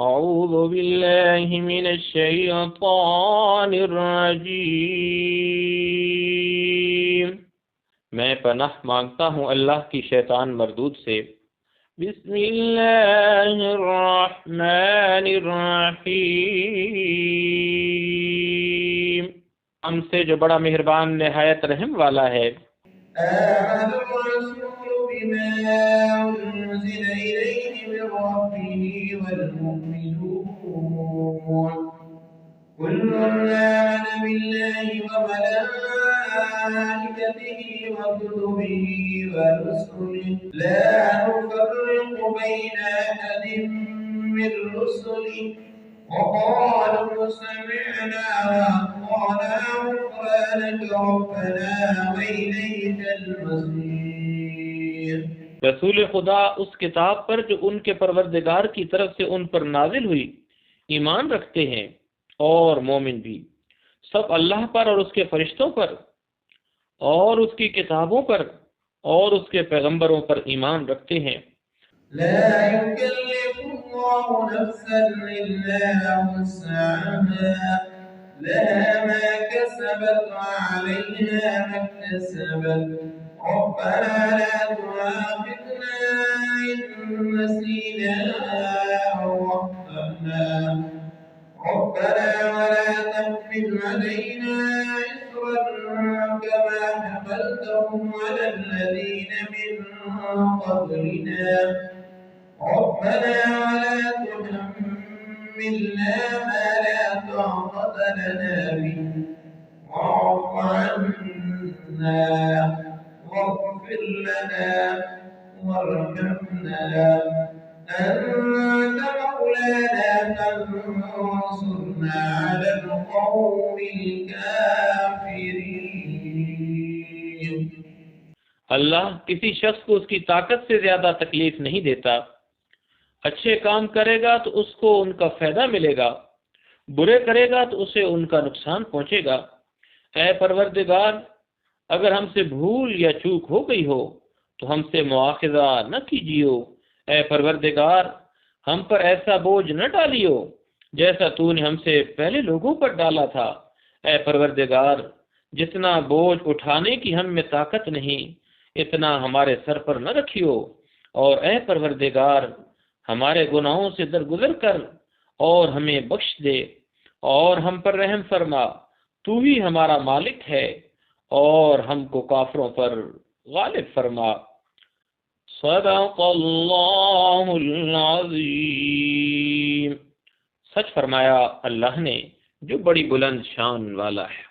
اعوذ باللہ من الشیطان الرجیم، میں پناہ مانگتا ہوں اللہ کی شیطان مردود سے۔ بسم اللہ الرحمن الرحیم، ہم سے جو بڑا مہربان نہایت رحم والا ہے۔ آمن الرسول بما أنزل إليه من ربه والمؤمنون كل آمن بالله وملائكته وكتبه ورسله لا نفرق بين أحد من رسله وقالوا سمعنا وأطعنا غفرانك ربنا وإليك المصير۔ رسول خدا اس کتاب پر جو ان کے پروردگار کی طرف سے ان پر نازل ہوئی ایمان رکھتے ہیں، اور مومن بھی سب اللہ پر اور اس کے فرشتوں پر اور اس کی کتابوں پر اور اس کے پیغمبروں پر ایمان رکھتے ہیں۔ لا يكلف الله نفسا إلا وسعها لها ما كسبت وعليها ما اكتسبت ربنا لا تؤاخذنا إن نسينا أو أخطأنا ربنا ولا تحمل علينا إصرا كما حملته على الذين من قبلنا ربنا ولا تحملنا ما لا طاقة لنا به واعف عنا واغفر لنا وارحمنا أنت مولانا فانصرنا على القوم الكافرين۔ اللہ کسی شخص کو اس کی طاقت سے زیادہ تکلیف نہیں دیتا۔ اچھے کام کرے گا تو اس کو ان کا فائدہ ملے گا، برے کرے گا تو اسے ان کا نقصان پہنچے گا۔ اے پروردگار، اگر ہم سے بھول یا چوک ہو گئی ہو تو ہم سے مواخذہ نہ کیجیو۔ اے پروردگار، ہم پر ایسا بوجھ نہ ڈالیو جیسا تو نے ہم سے پہلے لوگوں پر ڈالا تھا۔ اے پروردگار، جتنا بوجھ اٹھانے کی ہم میں طاقت نہیں اتنا ہمارے سر پر نہ رکھیو، اور اے پروردگار ہمارے گناہوں سے درگزر کر اور ہمیں بخش دے اور ہم پر رحم فرما، تو ہی ہمارا مالک ہے اور ہم کو کافروں پر غالب فرما۔ صدق اللہ العظیم، سچ فرمایا اللہ نے جو بڑی بلند شان والا ہے۔